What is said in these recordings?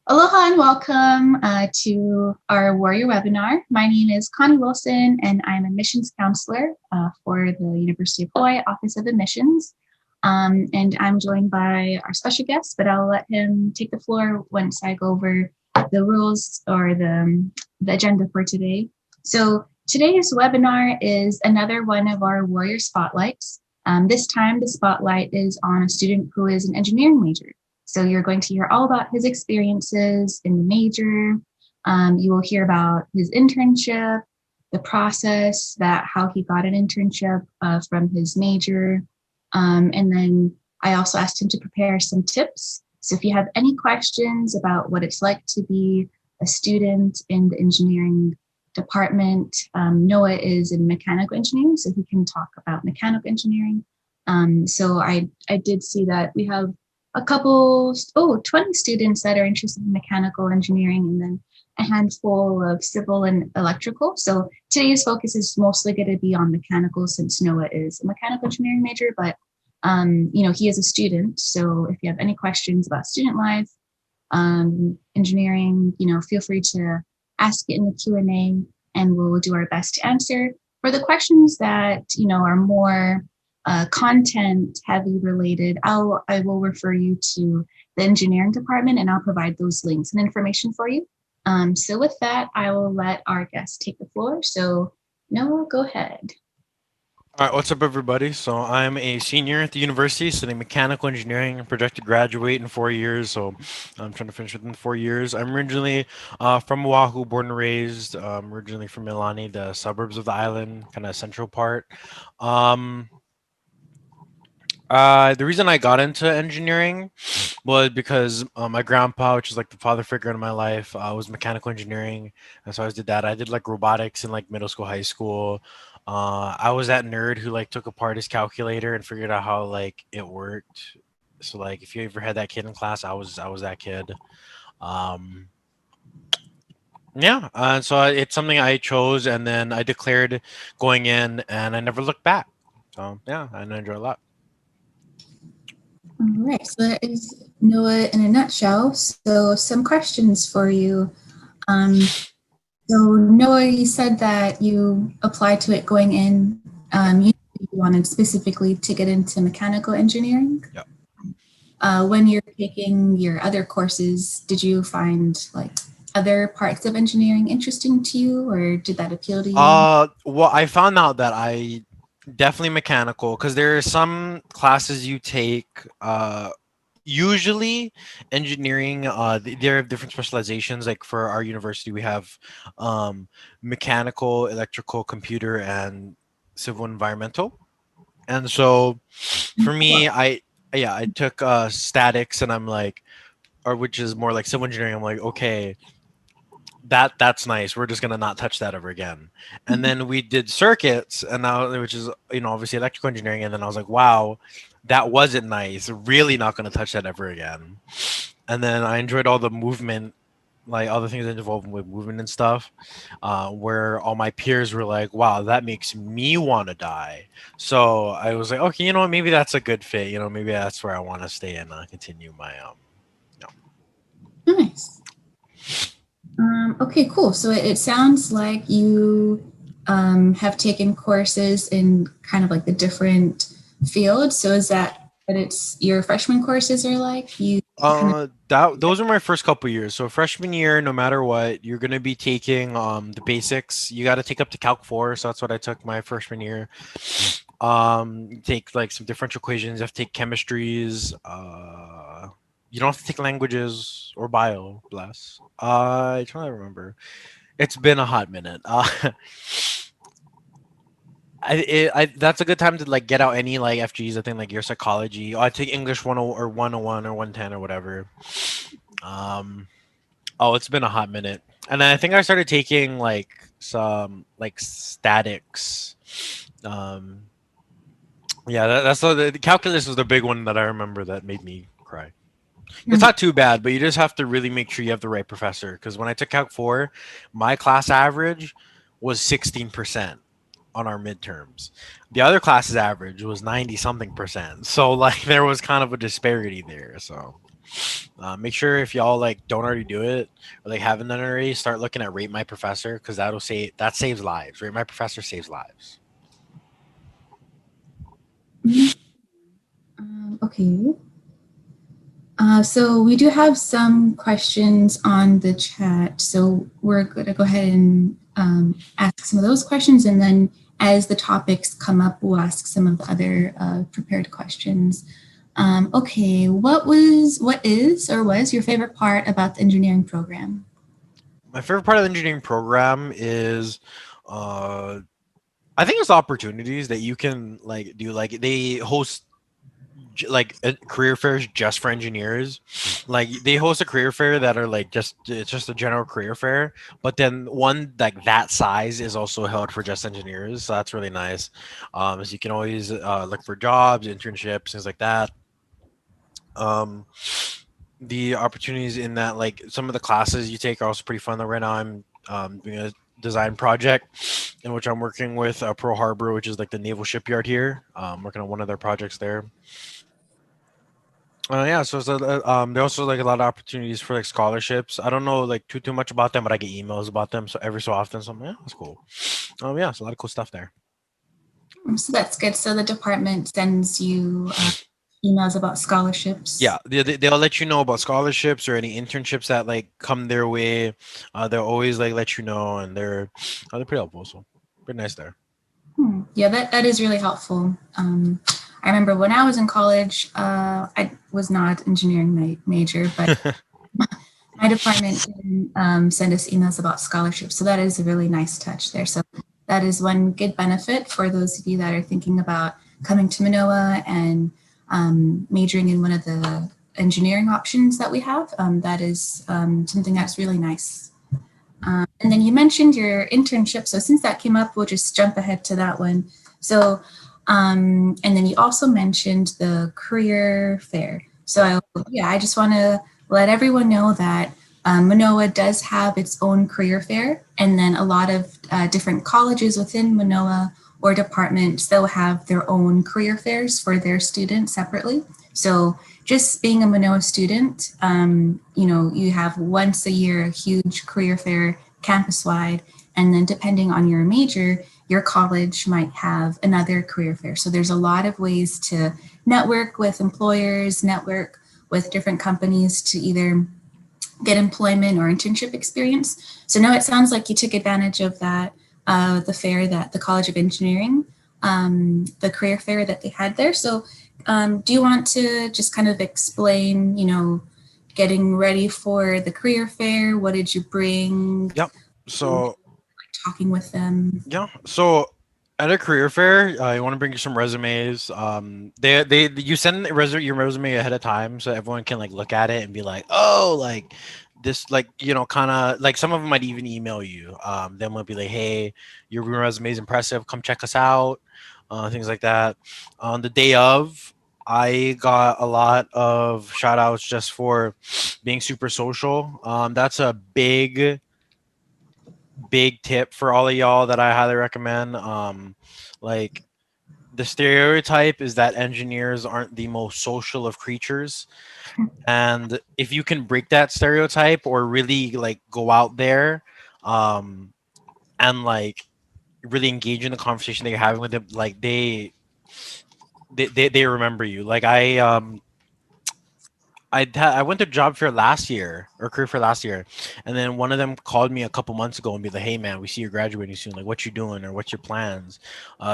Aloha and welcome to our Warrior webinar. My name is Connie Wilson and I'm a admissions counselor for the University of Hawaii Office of Admissions. And I'm joined by our special guest, but I'll let him take the floor once I go over the rules or the agenda for today. So today's webinar is another one of our Warrior Spotlights. This time the spotlight is on a student who is an engineering major. So you're going to hear all about his experiences in the major. You will hear about his internship, the process, that how he got an internship from his major. And then I also asked him to prepare some tips. So if you have any questions about what it's like to be a student in the engineering department, Noah is in mechanical engineering, so he can talk about mechanical engineering. So I did see that we have a couple, 20 students that are interested in mechanical engineering, and then a handful of civil and electrical. So today's focus is mostly going to be on mechanical since Noah is a mechanical engineering major, but he is a student. So if you have any questions about student life, engineering, feel free to ask it in the Q&A and we'll do our best to answer. For the questions that, are more content heavy related, I will refer you to the engineering department and I'll provide those links and information for you. So with that, I will let our guest take the floor. So Noah, go ahead. All right, what's up, everybody? So I'm a senior at the university studying mechanical engineering and projected to graduate in 4 years. So I'm trying to finish within 4 years. I'm originally from Oahu, born and raised. Originally from Milani, the suburbs of the island, kind of central part. Um, the reason I got into engineering was because my grandpa, which is like the father figure in my life, was mechanical engineering, and so I did that. I did like robotics in like middle school, high school. I was that nerd who like took apart his calculator and figured out how like it worked. So like, if you ever had that kid in class, I was that kid. Um, yeah, so it's something I chose, and then I declared going in, and I never looked back. So yeah, and I enjoy it a lot. All right, so that is Noah in a nutshell. So some questions for you. So Noah, you said that you applied to it going in. You wanted specifically to get into mechanical engineering. Yeah. When you're taking your other courses, did you find like other parts of engineering interesting to you, or did that appeal to you? Well, I found out that I definitely mechanical because there are some classes you take. Usually, engineering. There are different specializations. Like for our university, we have mechanical, electrical, computer, and civil environmental. And so, for me, I took statics, and I'm like, or which is more like civil engineering. I'm like, okay, that's nice. We're just gonna not touch that ever again. And then we did circuits, and now which is obviously electrical engineering. And then I was like, wow, that wasn't nice. Really not gonna touch that ever again. And then I enjoyed all the movement, like all the things that involved with movement and stuff, where all my peers were like, wow, that makes me want to die. So I was like, okay, you know what? Maybe that's a good fit. Maybe that's where I want to stay and continue my no. Nice. Okay, cool. So it sounds like you have taken courses in kind of like the different fields. So is that what it's your freshman courses are like? You kind of That those are my first couple years. So freshman year, no matter what, you're gonna be taking the basics. You got to take up to Calc 4, so that's what I took my freshman year. You take like some differential equations. You have to take chemistries. You don't have to take languages or bio. Bless. I trying to remember. It's been a hot minute. That's a good time to like get out any like FGs. I think like your psychology. I take English 101 or 101 or 110 or whatever. Um, oh, it's been a hot minute. And then I think I started taking like some like statics. Um, yeah, that's the calculus was the big one that I remember that made me cry. It's not too bad, but you just have to really make sure you have the right professor. Because when I took Calc 4, my class average was 16% on our midterms. The other class's average was 90 something percent. So like there was kind of a disparity there. So Make sure if y'all like don't already do it or like haven't done it already, start looking at Rate My Professor because that saves lives. Rate My Professor saves lives. Mhm. Okay. So we do have some questions on the chat. So we're going to go ahead and ask some of those questions. And then as the topics come up, we'll ask some of the other prepared questions. Okay, what is, or was your favorite part about the engineering program? My favorite part of the engineering program is uh I think it's opportunities that you can like do. Like they host career fairs just for engineers. Like they host a career fair that are like just it's just a general career fair, but then one like that size is also held for just engineers. So that's really nice. As you can always look for jobs, internships, things like that. Um, the opportunities in that like some of the classes you take are also pretty fun. Though right now I'm doing a design project in which I'm working with Pearl Harbor, which is like the naval shipyard here. Working on one of their projects there. Yeah, so there also like a lot of opportunities for like scholarships. I don't know like too much about them, but I get emails about them so every so often. So I'm like, yeah, that's cool. Yeah, so a lot of cool stuff there. So that's good. So the department sends you emails about scholarships. Yeah, they'll let you know about scholarships or any internships that like come their way. They'll always like let you know, and they're pretty helpful. So pretty nice there. Yeah, that is really helpful. I remember when I was in college, I was not engineering major, but my department can send us emails about scholarships. So that is a really nice touch there. So that is one good benefit for those of you that are thinking about coming to Manoa and majoring in one of the engineering options that we have. That is something that's really nice. And then you mentioned your internship. So since that came up, we'll just jump ahead to that one. So, and then you also mentioned the career fair. So yeah, I just want to let everyone know that Manoa does have its own career fair, and then a lot of different colleges within Manoa or departments, they'll have their own career fairs for their students separately. So just being a Manoa student, you have once a year a huge career fair campus wide. And then depending on your major, your college might have another career fair. So there's a lot of ways to network with employers, network with different companies to either get employment or internship experience. So now it sounds like you took advantage of that, the fair that the College of Engineering, the career fair that they had there. So do you want to just kind of explain, getting ready for the career fair? What did you bring? Yep. So Talking with them. yeah. So at a career fair, you want to bring some resumes. They you send your resume ahead of time so everyone can like look at it and be like, oh, like this, like kind of like some of them might even email you. Then we'll be like, hey, your resume is impressive. Come check us out. Things like that. On the day of, I got a lot of shout outs just for being super social. That's a big tip for all of y'all that I highly recommend. Like the stereotype is that engineers aren't the most social of creatures, and if you can break that stereotype or really like go out there, um, and like really engage in the conversation that you're having with them, like they remember you. Like I went to job fair last year or career fair last year, and then one of them called me a couple months ago and be like, "Hey man, we see you're graduating soon. Like, what you doing or what's your plans?"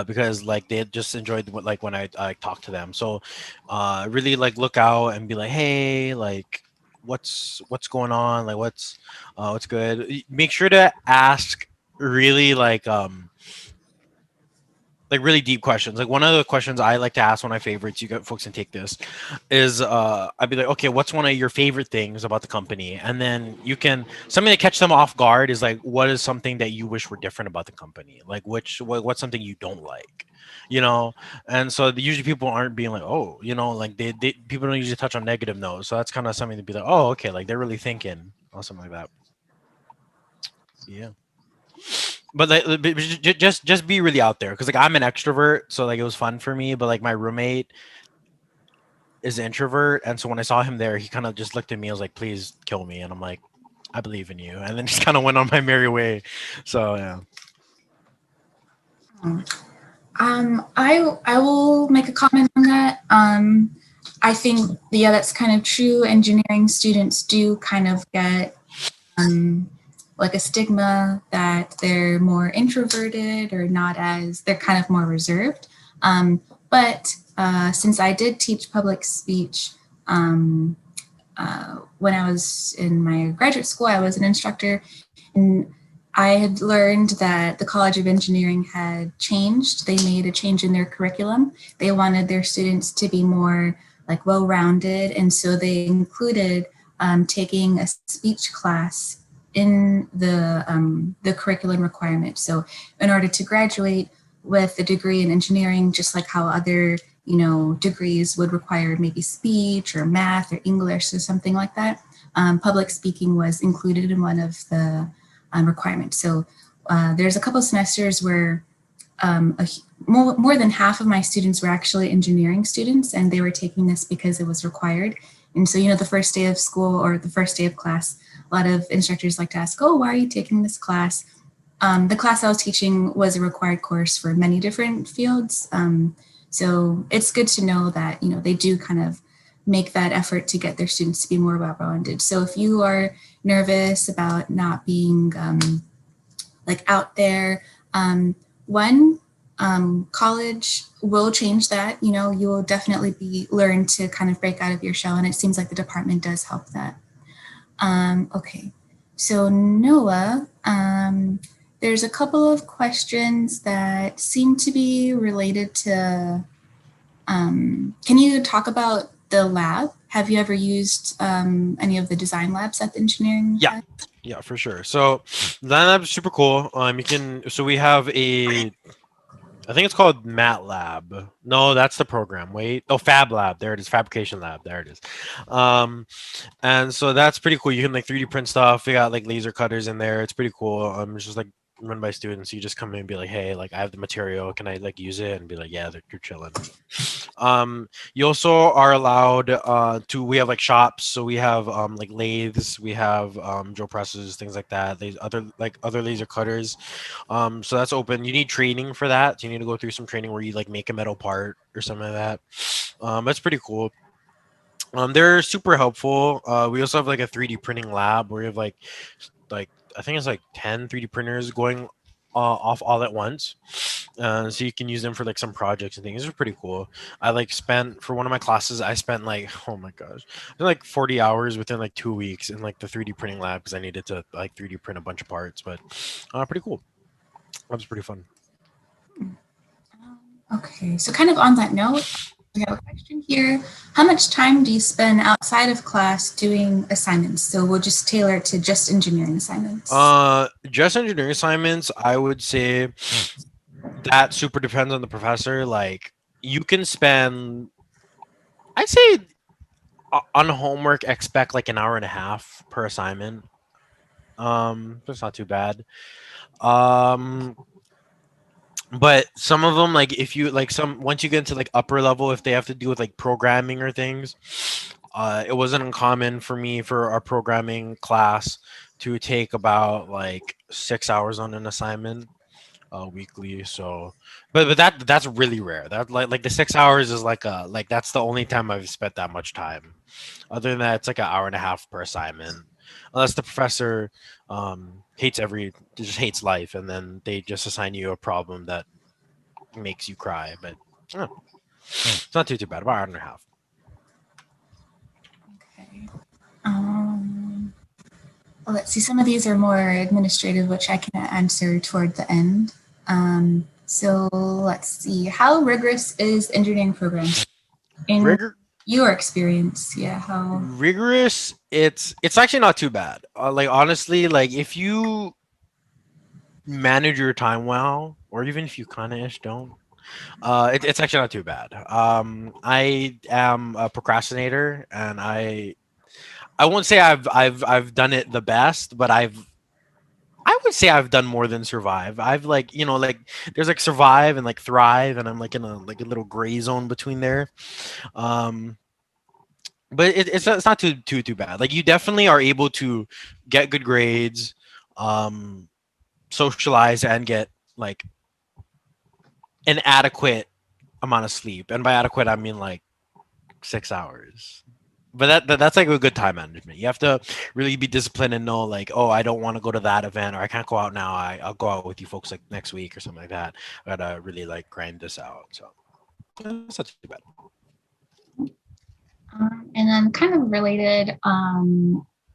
Because like they had just enjoyed what like when I talked to them. So, really like look out and be like, "Hey, like, what's going on? Like, what's good?" Make sure to ask really like really deep questions. Like one of the questions I like to ask, one of my favorites, you got folks can take this, is I'd be like, okay, what's one of your favorite things about the company? And then you can something to catch them off guard is like, what is something that you wish were different about the company? Like what's something you don't like, you know? And so usually people aren't being like, oh, like they people don't usually touch on negative notes. So that's kind of something to be like, oh, okay, like they're really thinking or something like that. Yeah. But like just be really out there because like I'm an extrovert, so like it was fun for me. But like my roommate, is an introvert, and so when I saw him there, he kind of just looked at me. I was like, "Please kill me," and I'm like, "I believe in you," and then just kind of went on my merry way. So yeah. I will make a comment on that. I think yeah, that's kind of true. Engineering students do kind of get like a stigma that they're more introverted or not as they're kind of more reserved. But since I did teach public speech when I was in my graduate school, I was an instructor, and I had learned that the College of Engineering had changed. They made a change in their curriculum. They wanted their students to be more like well-rounded, and so they included taking a speech class in the curriculum requirement. So, in order to graduate with a degree in engineering, just like how other degrees would require maybe speech or math or English or something like that, public speaking was included in one of the requirements. So there's a couple of semesters where more than half of my students were actually engineering students, and they were taking this because it was required. And so, the first day of school or the first day of class, a lot of instructors like to ask, "Oh, why are you taking this class?" The class I was teaching was a required course for many different fields. So it's good to know that, they do kind of make that effort to get their students to be more well-rounded. So if you are nervous about not being like out there, one, college will change that. You will definitely be learn to kind of break out of your shell, and it seems like the department does help that. Okay, so Noah, there's a couple of questions that seem to be related to, can you talk about the lab? Have you ever used any of the design labs at the engineering Yeah, side? yeah, for sure. So that lab's super cool. You can so we have a I think it's called Mat Lab. No, that's the program. Wait, oh, Fab Lab. There it is. Fabrication Lab. There it is. Um, and so that's pretty cool. You can like 3D print stuff. We got like laser cutters in there. It's pretty cool. It's just like run by students. You just come in and be like, hey, like I have the material. Can I like use it? And be like, yeah, you're chilling. You also are allowed to. We have like shops, so we have like lathes, we have drill presses, things like that. There's other laser cutters. So that's open. You need training for that. You need to go through some training where you like make a metal part or something like that. That's pretty cool. They're super helpful. We also have like a 3D printing lab where we have like I think it's like 10 3D printers going off all at once. So you can use them for like some projects and things. It's pretty cool. I like spent for one of my classes. I spent like oh my gosh, I spent like 40 hours within like 2 weeks in like the 3D printing lab because I needed to like 3D print a bunch of parts. But pretty cool. That was pretty fun. Okay, so kind of on that note, we have a question here. How much time do you spend outside of class doing assignments? So we'll just tailor it to just engineering assignments. Just engineering assignments. I would say that super depends on the professor. Like you can spend, I'd say on homework expect like an hour and a half per assignment. That's not too bad. Um, but some of them like if you like some once you get into like upper level, if they have to do with like programming or things, it wasn't uncommon for me for our programming class to take about like 6 hours on an assignment weekly. So, but that's really rare. That like the 6 hours is like that's the only time I've spent that much time. Other than that, it's like an hour and a half per assignment, unless the professor just hates life, and then they just assign you a problem that makes you cry. But it's not too bad. About an hour and a half. Okay. Well, let's see. Some of these are more administrative, which I can answer toward the end. So let's see. How rigorous is engineering program in Rigor your experience? Yeah. How? rigorous. It's actually not too bad. Like honestly, like if you manage your time well, or even if you kind of ish don't, it's actually not too bad. I am a procrastinator, and I won't say I've done it the best, but I would say I've done more than survive. I've like like there's like survive and like thrive, and I'm like in a little gray zone between there. Um, but it's not too bad. Like you definitely are able to get good grades, um, socialize, and get like an adequate amount of sleep. And by adequate, I mean like 6 hours. But that's like a good time management. You have to really be disciplined and know like, oh, I don't want to go to that event or I can't go out now. I'll go out with you folks like next week or something like that. I gotta really like grind this out. So that's not too bad. And then kind of related,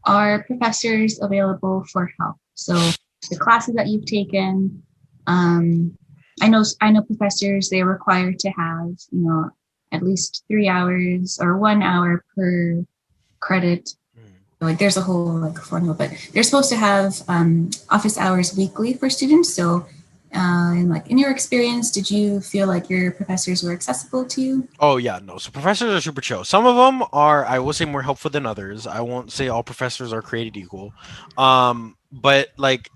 are professors available for help? So the classes that you've taken, I know professors, they're required to have, at least 3 hours or 1 hour per credit. Like there's a whole like formula, but they're supposed to have office hours weekly for students. So and like in your experience, did you feel like your professors were accessible to you? Oh yeah, no. So professors are super chill. Some of them are, I will say, more helpful than others. I won't say all professors are created equal. But like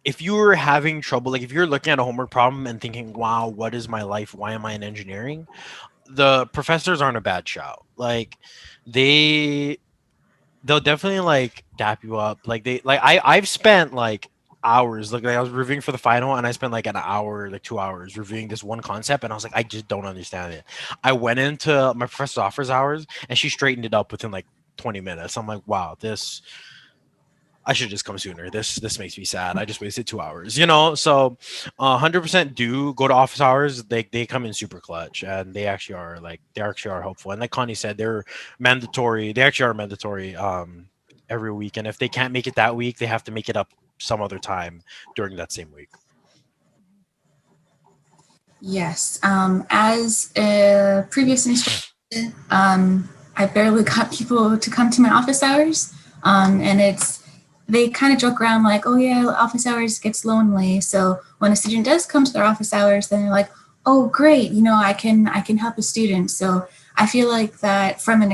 if you were having trouble, like if you're looking at a homework problem and thinking, wow, what is my life? Why am I in engineering? The professors aren't a bad shout. Like they they'll definitely like dap you up. Like I've spent like hours like I was reviewing for the final and I spent like an hour, like 2 hours reviewing this one concept and I was like, I just don't understand it. I went into my professor's office hours and she straightened it up within like 20 minutes. I'm like, wow, this I should just come sooner. This makes me sad. I just wasted 2 hours, you know. So, 100% do go to office hours. They come in super clutch, and they actually are helpful. And like Connie said, they're mandatory. They actually are mandatory every week. And if they can't make it that week, they have to make it up some other time during that same week. Yes. As a previous instructor, I barely got people to come to my office hours. And they kind of joke around like, oh yeah, office hours gets lonely. So when a student does come to their office hours, then they're like, oh great, I can help a student. So I feel like that from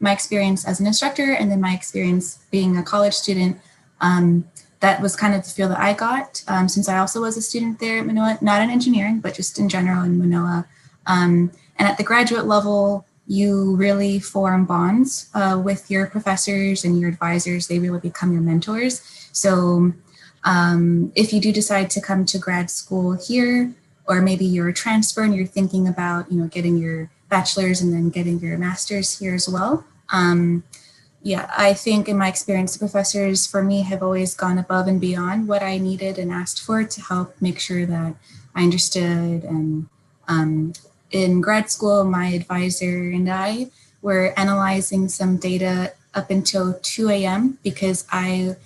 my experience as an instructor and then my experience being a college student, that was kind of the feel that I got since I also was a student there at Månoa, not in engineering, but just in general in Månoa. And at the graduate level, you really form bonds with your professors and your advisors. They really become your mentors. So if you do decide to come to grad school here, or maybe you're a transfer and you're thinking about, getting your bachelor's and then getting your master's here as well. Yeah, I think in my experience, the professors for me have always gone above and beyond what I needed and asked for to help make sure that I understood. And in grad school, my advisor and I were analyzing some data up until 2 a.m. because I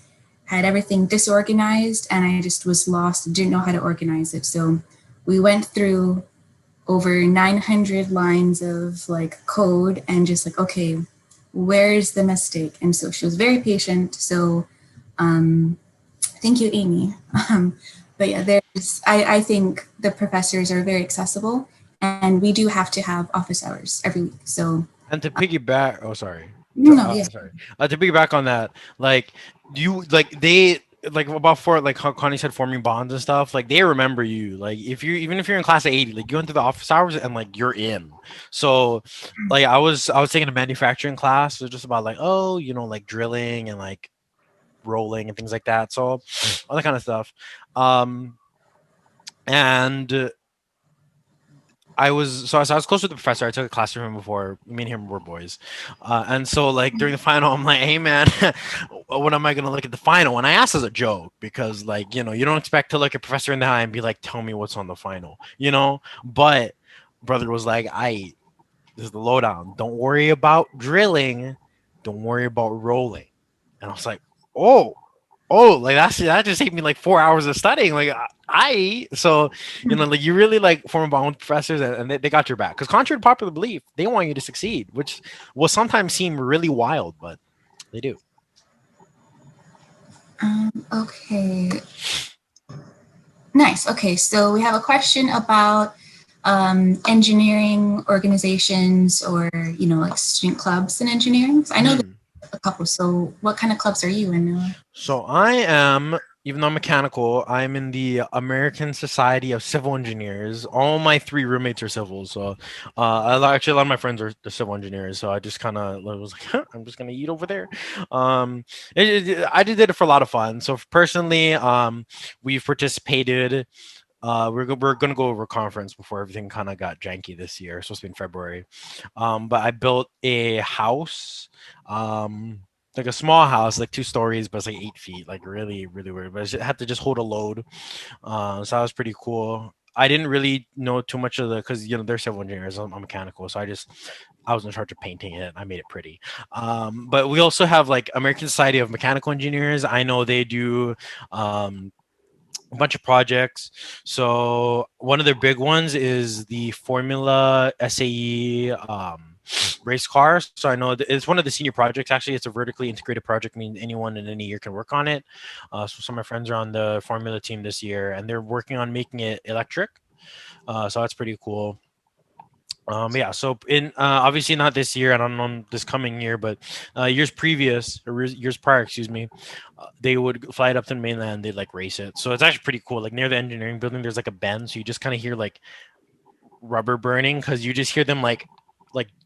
had everything disorganized and I just was lost, didn't know how to organize it. So we went through over 900 lines of like code and just like, okay, where's the mistake? And so she was very patient. So thank you, Amy. But yeah, I think the professors are very accessible and we do have to have office hours every week. So And to piggyback, oh sorry, no, yeah. sorry, to piggyback on that, like you like they like about for like how Connie said forming bonds and stuff. Like they remember you. Like if you even if you're in class of 80, like you went through the office hours and like you're in. So like I was taking a manufacturing class. So just about like like drilling and like rolling and things like that. So all that kind of stuff. And I was close with the professor. I took a class from him before. Me and him were boys, and so like during the final, I'm like, "Hey man, what am I gonna look at the final?" And I asked as a joke because like you don't expect to look at professor in the eye and be like, "Tell me what's on the final," But brother was like, "I this is the lowdown. Don't worry about drilling. Don't worry about rolling." And I was like, "Oh, like that just saved me like 4 hours of studying." Like I so like you really like form a bond with professors and they got your back. Because contrary to popular belief, they want you to succeed, which will sometimes seem really wild, but they do. Okay. Nice. Okay, so we have a question about engineering organizations or like student clubs in engineering. So I know there's a couple. So what kind of clubs are you in, Noah? So I am even though I'm mechanical, I'm in the American Society of Civil Engineers. All my three roommates are civil, so actually a lot of my friends are the civil engineers. So I just kind of was like, huh, I'm just gonna eat over there. Um, I just did it for a lot of fun. So personally, we've participated. We're gonna go over a conference before everything kind of got janky this year. It's supposed to be in February. But I built a house. Like a small house, like 2 stories, but it's like 8 feet, like really, really weird. But it had to just hold a load. So that was pretty cool. I didn't really know too much of the because they're civil engineers. I'm mechanical, so I was in charge of painting it. I made it pretty. But we also have like American Society of Mechanical Engineers. I know they do a bunch of projects. So one of their big ones is the Formula SAE race car. So I know it's one of the senior projects. Actually, it's a vertically integrated project, meaning anyone in any year can work on it. So some of my friends are on the Formula team this year, and they're working on making it electric. So that's pretty cool. Yeah, so in obviously not this year, I don't know this coming year, but years previous or years prior, excuse me, they would fly it up to the mainland. They'd like race it, so it's actually pretty cool. Like near the engineering building, there's like a bend, so you just kind of hear like rubber burning because you just hear them like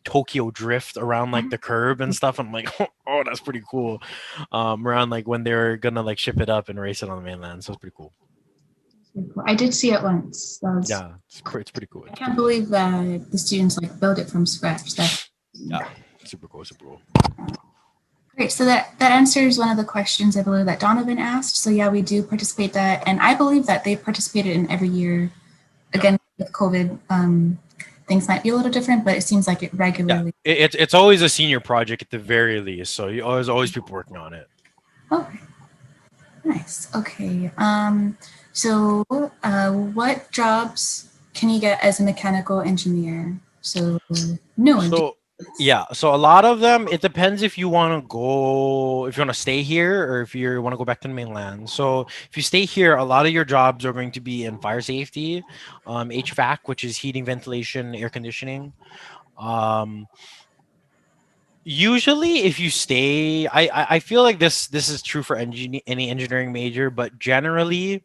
Tokyo drift around like the curb and stuff. I'm like, oh, that's pretty cool. Around like when they're gonna like ship it up and race it on the mainland, so it's pretty cool. I did see it once. Yeah, it's pretty cool. I can't believe that the students like build it from scratch. Yeah, super cool, super cool. Great. So that answers one of the questions I believe that Donovan asked. So yeah, we do participate that, and I believe that they've participated in every year. Again, with COVID, things might be a little different, but it seems like it regularly. Yeah, it's always a senior project at the very least, so you always people working on it. Okay. Nice. Okay. So what jobs can you get as a mechanical engineer? So no. So yeah, so a lot of them, it depends if you want to stay here or if you want to go back to the mainland. So if you stay here, a lot of your jobs are going to be in fire safety, HVAC, which is heating, ventilation, air conditioning. Usually if you stay, I feel like this is true for any engineering major, but generally,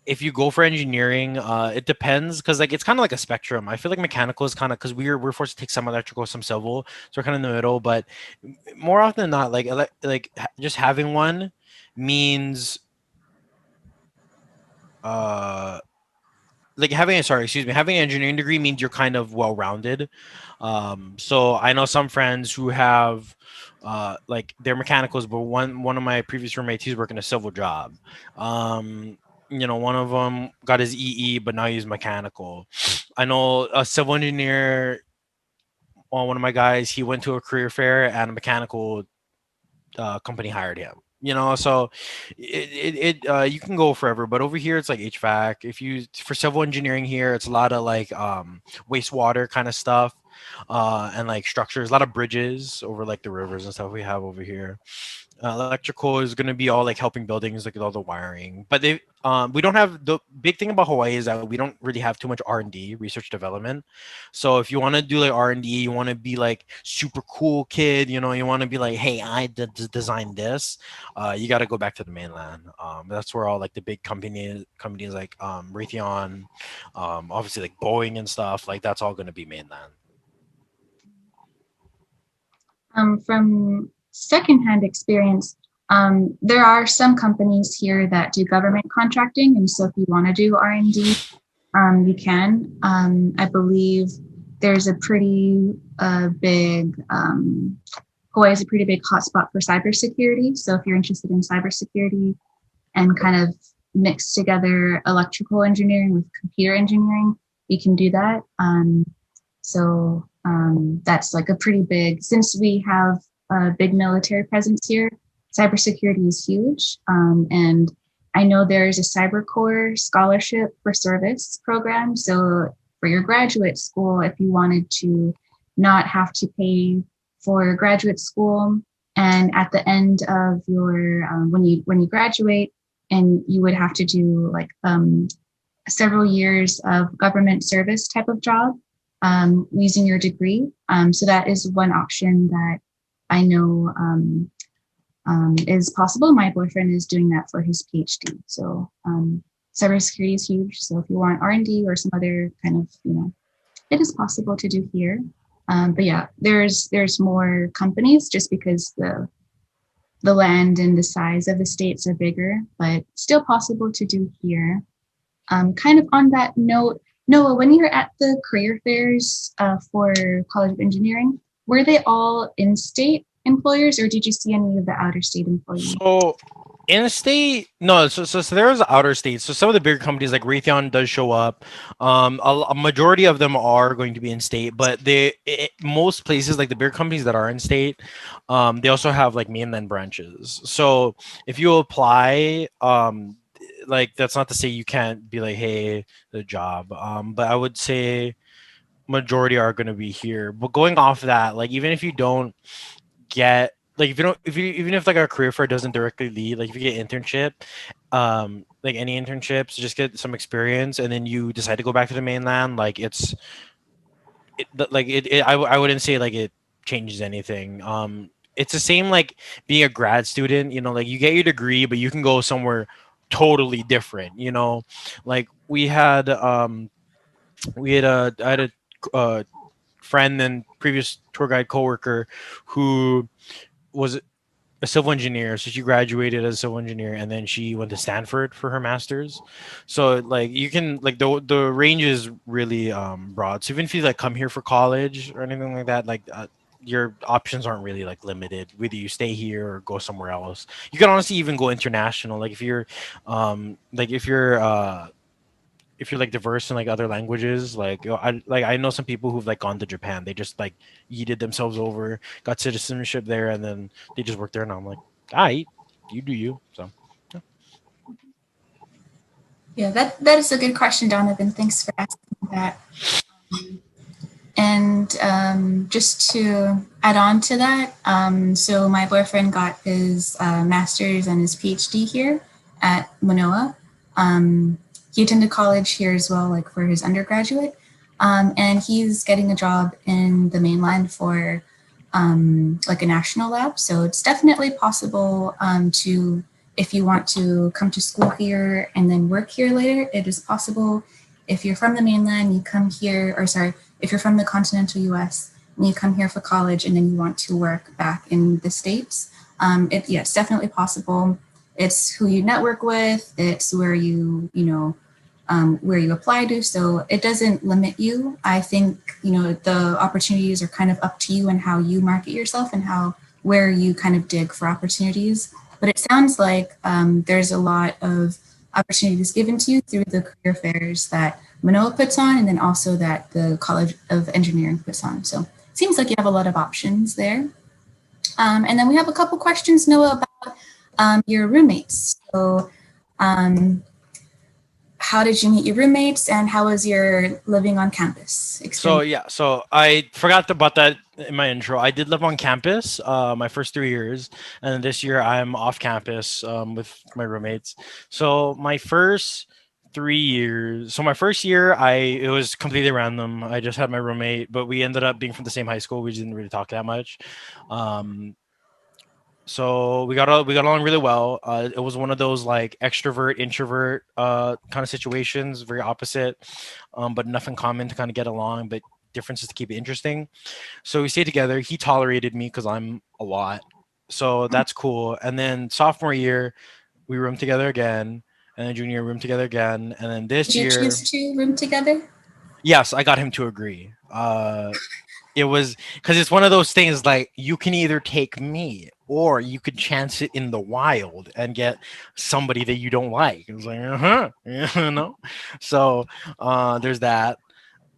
if you go for engineering, it depends because like it's kind of like a spectrum. I feel like mechanical is kind of because we're forced to take some electrical, some civil, so we're kind of in the middle. But more often than not, just having one means having an engineering degree means you're kind of well rounded. So I know some friends who have like they're mechanicals, but one of my previous roommates, he's working a civil job. One of them got his EE, but now he's mechanical. I know a civil engineer. One of my guys, he went to a career fair and a mechanical company hired him. So you can go forever, but over here it's like HVAC. If you for civil engineering here, it's a lot of like wastewater kind of stuff, and like structures, a lot of bridges over like the rivers and stuff we have over here. Electrical is going to be all like helping buildings, like all the wiring. But we don't have the big thing about Hawaii is that we don't really have too much R&D, research development. So if you want to do like R&D, you want to be like super cool kid, you want to be like, hey, I designed this. You got to go back to the mainland. That's where all like the big companies like Raytheon, obviously like Boeing and stuff, like that's all going to be mainland. From secondhand experience, there are some companies here that do government contracting, and so if you want to do R&D, you can. I believe there's a pretty big Hawaii is a pretty big hotspot for cybersecurity. So if you're interested in cybersecurity and kind of mix together electrical engineering with computer engineering, you can do that. That's like a pretty big, since we have a big military presence here, cybersecurity is huge. And I know there's a Cyber Corps scholarship for service program. So for your graduate school, if you wanted to not have to pay for graduate school, and at the end of your, when you graduate, and you would have to do like several years of government service type of job, using your degree. So that is one option that I know is possible. My boyfriend is doing that for his PhD. So cybersecurity is huge. So if you want R&D or some other kind of, it is possible to do here. But yeah, there's more companies just because the land and the size of the states are bigger, but still possible to do here. Kind of on that note, Noah, when you were at the career fairs for College of Engineering, were they all in-state employers, or did you see any of the outer-state employees? So in state, no, so there's outer states. So some of the bigger companies like Raytheon does show up. A majority of them are going to be in state, but most places like the bigger companies that are in state, they also have like mainland branches. So if you apply, like that's not to say you can't be like, hey, the job. But I would say majority are going to be here. But going off that, like even if you don't get like if you don't if you even if like a career fair doesn't directly lead, like if you get internship, like any internships, just get some experience and then you decide to go back to the mainland, like I wouldn't say like it changes anything. It's the same like being a grad student, like you get your degree but you can go somewhere totally different, like I had a uh, friend and previous tour guide coworker who was a civil engineer. So she graduated as a civil engineer and then she went to Stanford for her master's. So like you can like the range is really broad. So even if you like come here for college or anything like that, like your options aren't really like limited. Whether you stay here or go somewhere else, you can honestly even go international. Like like if you're like diverse in like other languages, like I know some people who've like gone to Japan. They just like yeeted themselves over, got citizenship there, and then they just work there. And I'm like, I you do you. So Yeah, that is a good question, Donovan. Thanks for asking that. And just to add on to that, so my boyfriend got his master's and his PhD here at Månoa. He attended college here as well, like for his undergraduate. And he's getting a job in the mainland for like a national lab. So it's definitely possible to, if you want to come to school here and then work here later, it is possible. If you're from the mainland, you come here, or sorry, if you're from the continental US and you come here for college and then you want to work back in the States, it's definitely possible. It's who you network with, it's where where you apply to. So it doesn't limit you. I think, the opportunities are kind of up to you and how you market yourself and where you kind of dig for opportunities. But it sounds like there's a lot of opportunities given to you through the career fairs that Månoa puts on, and then also that the College of Engineering puts on. So it seems like you have a lot of options there. And then we have a couple questions, Noah, about your roommates. So how did you meet your roommates and how was your living on campus so experience? yeah, so I forgot about that in my intro. I did live on campus my first 3 years, and then this year I'm off campus with my roommates. So my first year, it was completely random. I just had my roommate, but we ended up being from the same high school. We didn't really talk that much. Um, so we got along really well. It was one of those like extrovert introvert kind of situations, very opposite, but enough in common to kind of get along, but differences to keep it interesting. So we stayed together. He tolerated me because I'm a lot, so that's cool. And then sophomore year, we roomed together again, and then junior room together again, and then Did this you year, choose to room together? yes, I got him to agree. It was because it's one of those things like you can either take me or you could chance it in the wild and get somebody that you don't like. It was like, So there's that.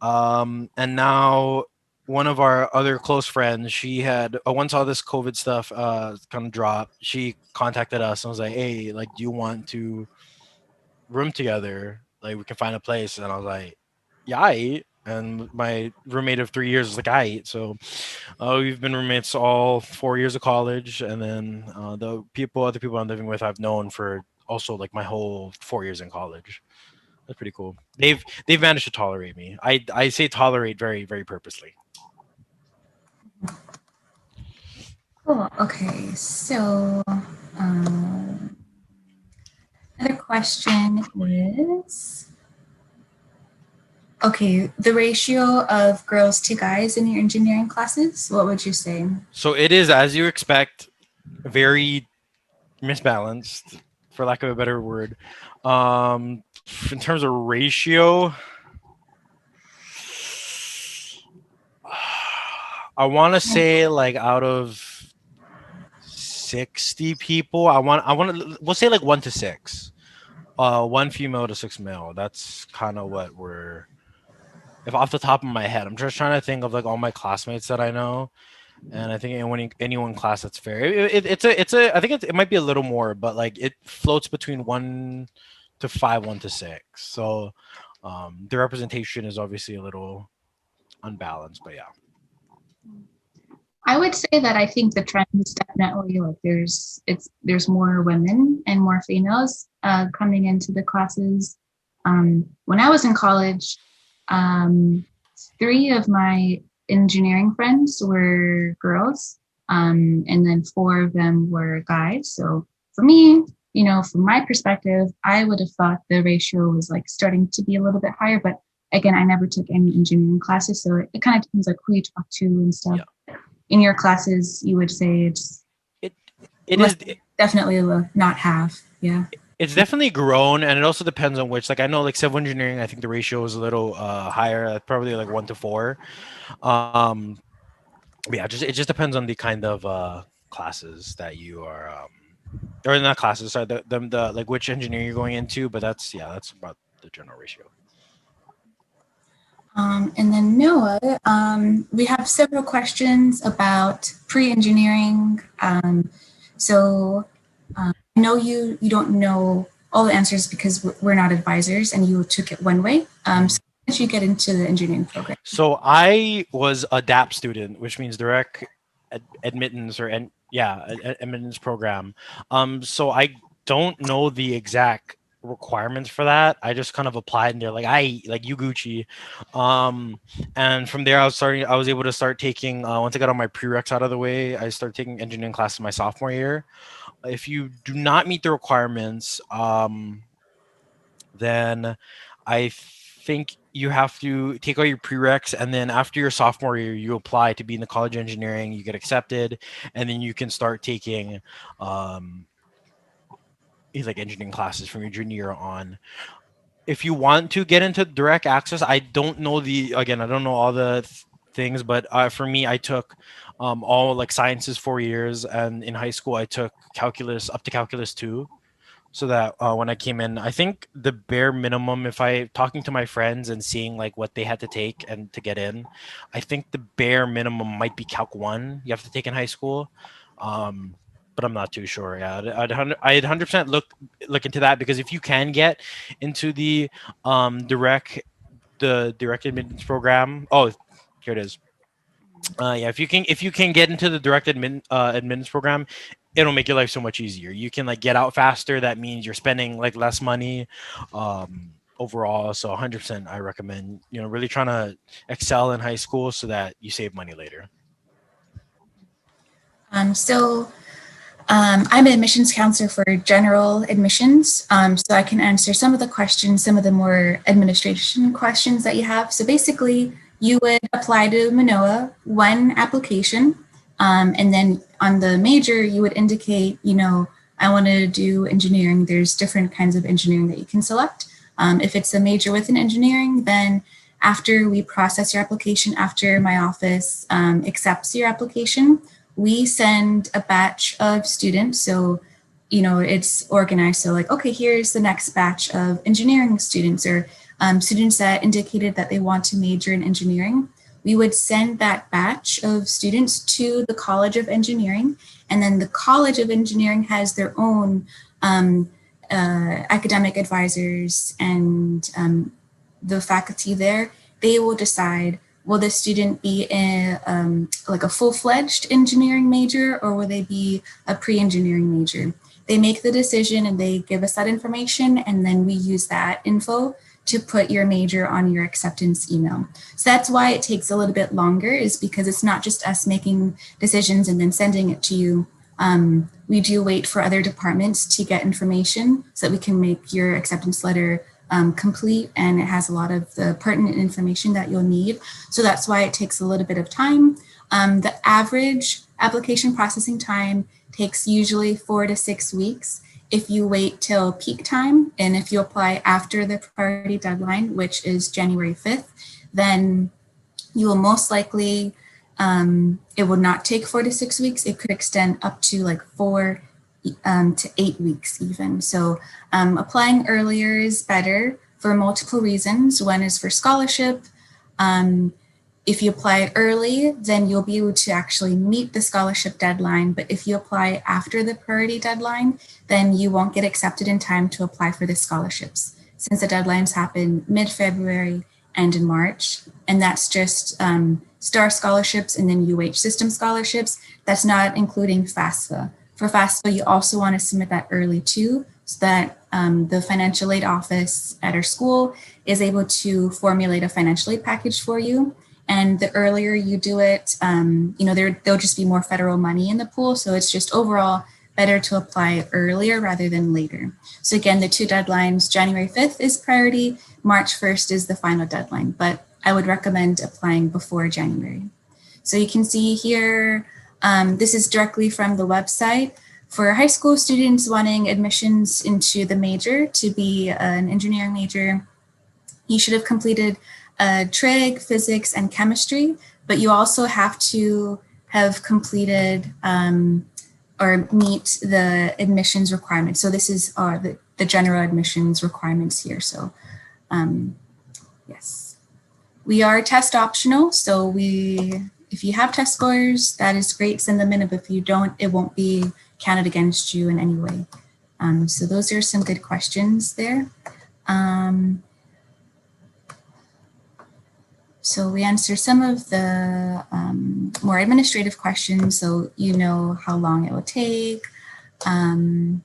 And now one of our other close friends, she had once all this COVID stuff kind of dropped, she contacted us and was like, hey, like, do you want to room together? Like, we can find a place. And I was like, yeah, I eat. And my roommate of 3 years was like, I eat. So we've been roommates all 4 years of college, and then other people I'm living with, I've known for also like my whole 4 years in college. That's pretty cool. They've managed to tolerate me. I say tolerate very very purposely. Cool. Okay. So another question is, okay, the ratio of girls to guys in your engineering classes, what would you say? So it is, as you expect, very misbalanced, for lack of a better word. In terms of ratio, I want to say like out of 60 people, we'll say like 1 to 6. One female to 6 male. That's kind of what we're, if off the top of my head, I'm just trying to think of like all my classmates that I know. And I think anyone class that's fair. It's a I think it might be a little more, but like it floats between 1 to 5, 1 to 6. So the representation is obviously a little unbalanced, but yeah. I would say that I think the trend is definitely like there's more women and more females coming into the classes. When I was in college, um, 3 of my engineering friends were girls, and then 4 of them were guys. So for me, from my perspective, I would have thought the ratio was like starting to be a little bit higher. But again, I never took any engineering classes, so it kind of depends like who you talk to and stuff. Yeah. In your classes, you would say it's it is definitely not half. Yeah. It's definitely grown, and it also depends on which. Like I know, like civil engineering, I think the ratio is a little higher, probably like 1 to 4. Um, yeah, it just depends on the kind of classes that you are, or not classes, sorry, the like which engineering you're going into. But that's about the general ratio. And then Noah, we have several questions about pre-engineering. So I know you don't know all the answers because we're not advisors and you took it one way. So how did you get into the engineering program? So I was a DAP student, which means direct admittance admittance program. So I don't know the exact requirements for that. I just kind of applied and they're like, I like you Gucci. And from there I was able to start taking once I got all my prereqs out of the way, I started taking engineering classes my sophomore year. If you do not meet the requirements, then I think you have to take all your prereqs, and then after your sophomore year, you apply to be in the college of engineering. You get accepted, and then you can start taking like engineering classes from your junior year on. If you want to get into direct access, I don't know I don't know all the things, but for me, I took all like sciences 4 years, and in high school, I took calculus up to calculus 2. So that when I came in, I think the bare minimum, if I talking to my friends and seeing like what they had to take and to get in, I think the bare minimum might be Calc 1 you have to take in high school. But I'm not too sure. Yeah, I'd 100% look into that, because if you can get into the direct admittance program, oh, here it is. Yeah, if you can get into the direct admittance program, it'll make your life so much easier. You can like get out faster. That means you're spending like less money overall. So 100% I recommend, really trying to excel in high school so that you save money later. I'm an admissions counselor for general admissions, so I can answer some of the questions, some of the more administration questions that you have. So basically, you would apply to Månoa, one application, and then on the major, you would indicate, I want to do engineering. There's different kinds of engineering that you can select. If it's a major within engineering, then after we process your application, after my office accepts your application, we send a batch of students. So, it's organized. So like, okay, here's the next batch of engineering students, or students that indicated that they want to major in engineering. We would send that batch of students to the College of Engineering. And then the College of Engineering has their own academic advisors and the faculty there. They will decide, will the student be like a full-fledged engineering major, or will they be a pre-engineering major? They make the decision and they give us that information, and then we use that info to put your major on your acceptance email. So that's why it takes a little bit longer, is because it's not just us making decisions and then sending it to you. We do wait for other departments to get information so that we can make your acceptance letter complete, and it has a lot of the pertinent information that you'll need. So that's why it takes a little bit of time. The average application processing time takes usually 4 to 6 weeks. If you wait till peak time, and if you apply after the priority deadline, which is January 5th, then you will most likely, it will not take 4 to 6 weeks. It could extend up to like 4 to 8 weeks even. So applying earlier is better for multiple reasons. One is for scholarship. If you apply early, then you'll be able to actually meet the scholarship deadline. But if you apply after the priority deadline, then you won't get accepted in time to apply for the scholarships, since the deadlines happen mid-February and in March. And that's just STAR scholarships and then UH system scholarships. That's not including FAFSA. For FAFSA, you also want to submit that early too, so that the financial aid office at our school is able to formulate a financial aid package for you. And the earlier you do it, there'll just be more federal money in the pool. So it's just overall better to apply earlier rather than later. So again, the two deadlines, January 5th is priority, March 1st is the final deadline, but I would recommend applying before January. So you can see here, this is directly from the website. For high school students wanting admissions into the major to be an engineering major, you should have completed trig, physics, and chemistry, but you also have to have completed or meet the admissions requirements. So this is the general admissions requirements here. So yes, we are test optional. So if you have test scores, that is great, send them in. But if you don't, it won't be counted against you in any way. So those are some good questions there. So we answer some of the more administrative questions, so you know how long it will take. And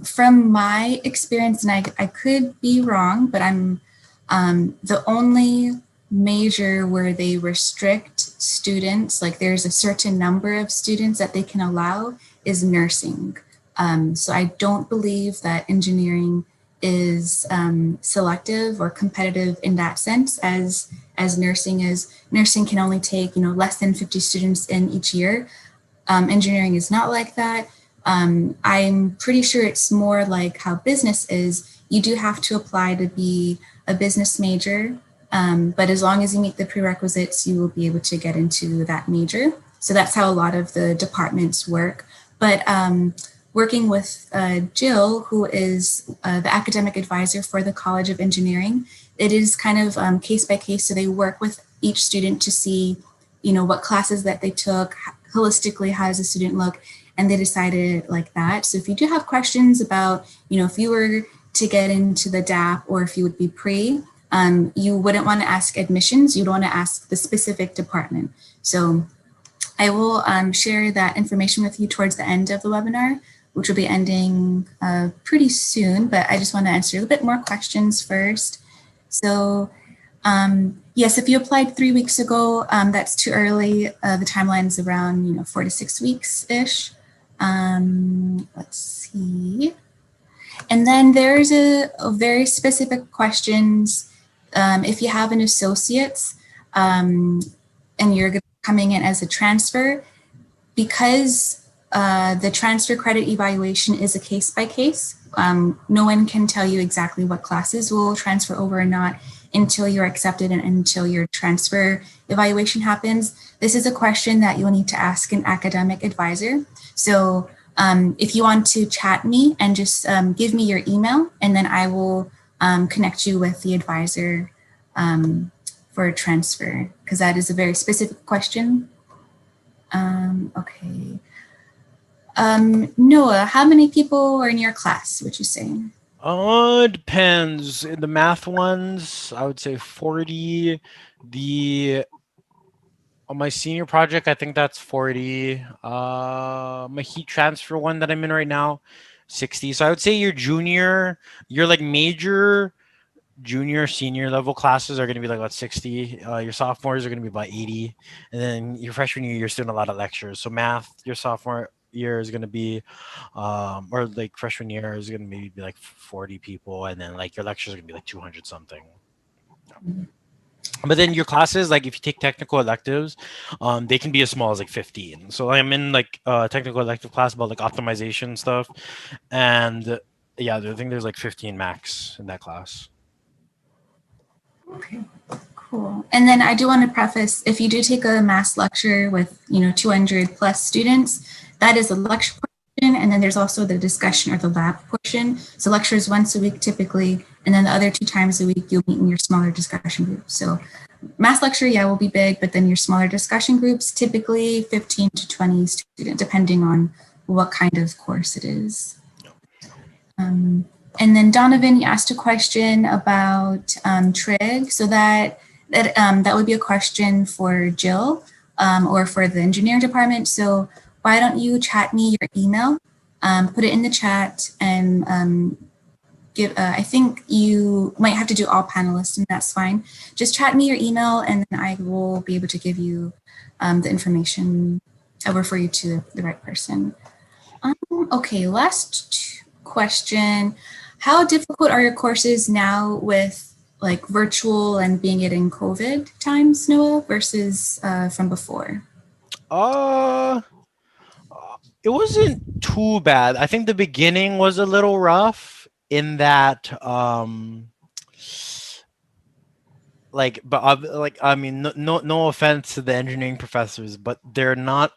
from my experience, and I could be wrong, but I'm the only major where they restrict students, like there's a certain number of students that they can allow, is nursing. So I don't believe that engineering is selective or competitive in that sense as nursing is. Nursing can only take less than 50 students in each year. Engineering is not like that. I'm pretty sure it's more like how business is. You do have to apply to be a business major, but as long as you meet the prerequisites, you will be able to get into that major. So that's how a lot of the departments work. But working with Jill, who is the academic advisor for the College of Engineering, it is kind of case by case. So they work with each student to see, what classes that they took, holistically, how does the student look, and they decided like that. So if you do have questions about, if you were to get into the DAP or if you would be pre, you wouldn't want to ask admissions, you'd want to ask the specific department. So I will share that information with you towards the end of the webinar, which will be ending pretty soon, but I just want to answer a little bit more questions first. So yes, if you applied 3 weeks ago, that's too early. The timeline is around 4 to 6 weeks-ish. Let's see. And then there's a very specific questions. If you have an associate's and you're coming in as a transfer, because the transfer credit evaluation is a case by case. No one can tell you exactly what classes will transfer over or not until you're accepted and until your transfer evaluation happens. This is a question that you'll need to ask an academic advisor. So if you want to chat me and just give me your email, and then I will connect you with the advisor for transfer, because that is a very specific question. Okay. Noah, how many people are in your class, would you say? It depends. In the math ones, I would say 40. On my senior project, I think that's 40. My heat transfer one that I'm in right now, 60. So I would say your like major junior, senior level classes are going to be like about 60. Your sophomores are going to be about 80. And then your freshman year, you're still in a lot of lectures. So math, your sophomore year is going to be, or like freshman year is going to maybe be like 40 people. And then like your lectures are going to be like 200 something. But then your classes, like if you take technical electives, they can be as small as like 15. So I'm in like technical elective class about like optimization stuff. And yeah, I think there's like 15 max in that class. Okay, cool. And then I do want to preface, if you do take a mass lecture with, 200 plus students, that is a lecture portion, and then there's also the discussion or the lab portion. So lectures once a week typically, and then the other 2 times a week you'll meet in your smaller discussion groups. So mass lecture, yeah, will be big, but then your smaller discussion groups, typically 15 to 20 students, depending on what kind of course it is. And then Donovan, you asked a question about trig, so that would be a question for Jill or for the engineering department. So why don't you chat me your email, put it in the chat, and give. I think you might have to do all panelists, and that's fine. Just chat me your email, and then I will be able to give you the information. I'll refer you to the right person. Okay, last question. How difficult are your courses now with like virtual and being it in COVID times, Noah, versus from before? It wasn't too bad. I think the beginning was a little rough in that like but like I mean no offense to the engineering professors, but they're not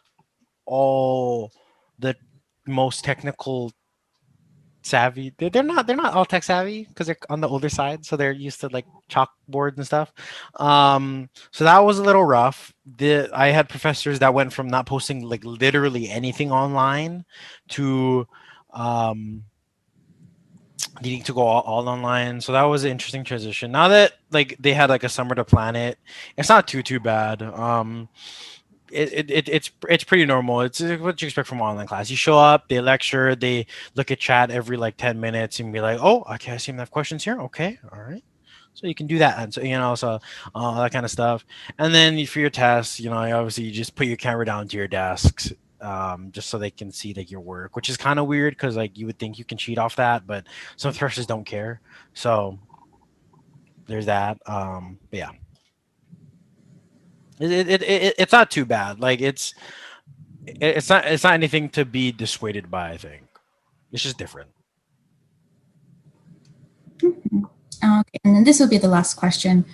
all the most technical savvy. They're not all tech savvy because they're on the older side, so they're used to like chalkboards and stuff. So that was a little rough. I had professors that went from not posting like literally anything online to needing to go all online. So that was an interesting transition. Now that like they had like a summer to plan it, it's not too bad. It's pretty normal. It's what you expect from online class. You show up, they lecture, they look at chat every like 10 minutes and be like, oh, okay, I see them have questions here. Okay, all right. So you can do that, and so that kind of stuff. And then for your tests, obviously you just put your camera down to your desks, just so they can see like your work, which is kind of weird because like you would think you can cheat off that, but some professors don't care. So there's that. But yeah, it's not too bad. Like it's not anything to be dissuaded by. I think it's just different. Okay, and then this will be the last question.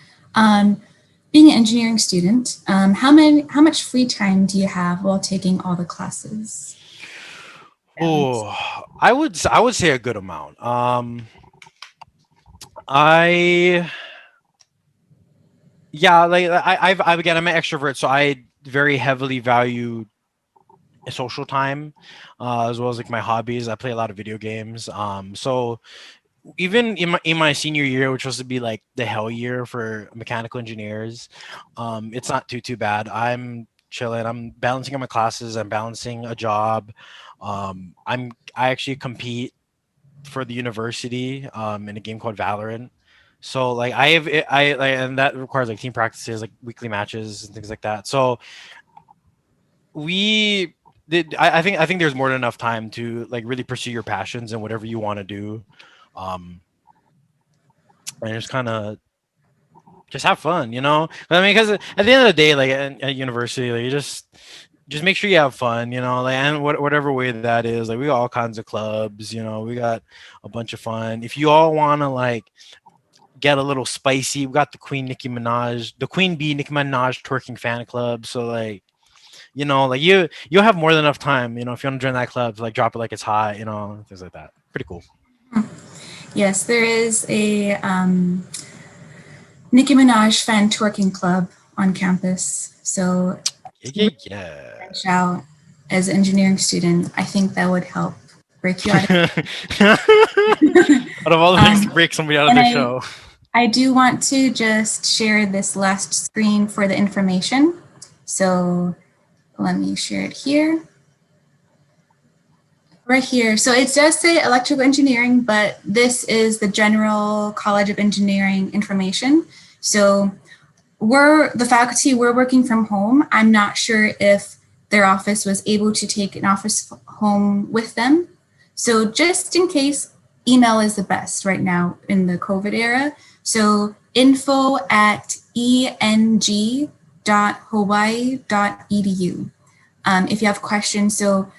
Being an engineering student, how much free time do you have while taking all the classes? Oh, I would say a good amount. I yeah, like I've again, I'm an extrovert, so I very heavily value social time, as well as like my hobbies. I play a lot of video games. So even in my senior year, which was to be like the hell year for mechanical engineers, it's not too bad. I'm chilling. I'm balancing on my classes. I'm balancing a job. I actually compete for the university in a game called Valorant. So like and that requires like team practices, like weekly matches and things like that. So we did. I think there's more than enough time to like really pursue your passions and whatever you want to do. Um, and just kind of just have fun, I mean, because at the end of the day, like at university, like you just make sure you have fun, like, and whatever way that is. Like we got all kinds of clubs, we got a bunch of fun. If you all want to like get a little spicy, we got the Queen Bee Nicki Minaj twerking fan club. So like, like you'll have more than enough time, if you want to join that club, to like drop it like it's hot, things like that. Pretty cool. Yes, there is a Nicki Minaj fan twerking club on campus. So Yeah. branch out as an engineering student, I think that would help break you out. Out of all the things to break somebody out of their show. I do want to just share this last screen for the information. So let me share it here. Right here. So it does say electrical engineering, but this is the General College of Engineering information. So the faculty, we're working from home. I'm not sure if their office was able to take an office home with them. So just in case, email is the best right now in the COVID era. So info@eng.hawaii.edu. If you have questions. So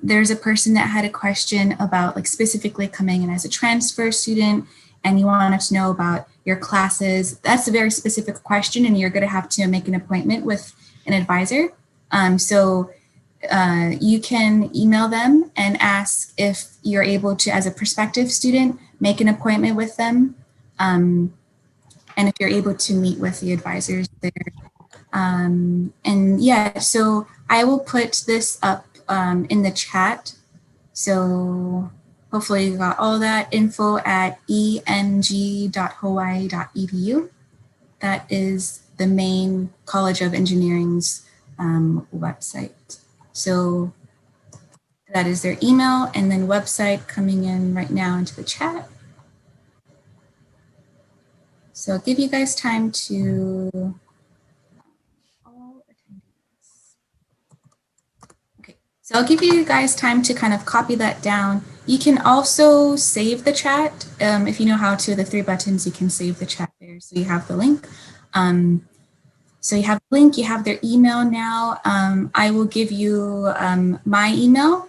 there's a person that had a question about like specifically coming in as a transfer student and you wanted to know about your classes. That's a very specific question and you're going to have to make an appointment with an advisor. So you can email them and ask if you're able to, as a prospective student, make an appointment with them. And if you're able to meet with the advisors there. And yeah, so I will put this up in the chat. So hopefully you got all that info@eng.hawaii.edu. That is the main College of Engineering's website. So that is their email and then website coming in right now into the chat. So I'll give you guys time to So I'll give you guys time to kind of copy that down. You can also save the chat. If you know how to, the 3 buttons, you can save the chat there. So you have the link. So you have the link, you have their email now. I will give you my email.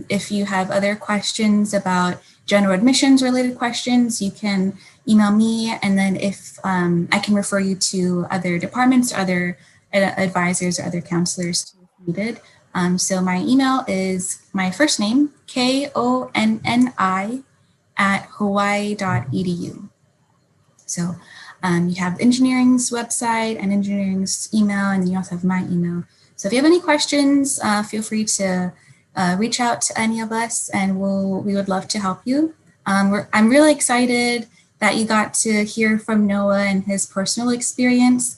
If you have other questions about general admissions related questions, you can email me. And then if I can refer you to other departments, other advisors, or other counselors if needed. So my email is my first name, KONNI @hawaii.edu. So you have engineering's website and engineering's email, and you also have my email. So if you have any questions, feel free to reach out to any of us and we would love to help you. I'm really excited that you got to hear from Noah and his personal experience.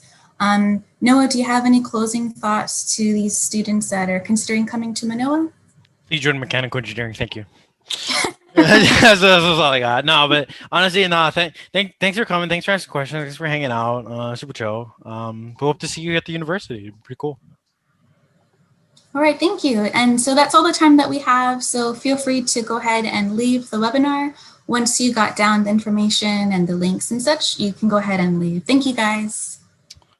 Noah, do you have any closing thoughts to these students that are considering coming to Manoa? Please join mechanical engineering. Thank you. that's all I got. No, but honestly, no. Thanks for coming. Thanks for asking questions. Thanks for hanging out. Super chill. We hope to see you at the university. Pretty cool. All right, thank you. And so that's all the time that we have. So feel free to go ahead and leave the webinar. Once you got down the information and the links and such, you can go ahead and leave. Thank you, guys.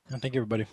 And thank you, everybody.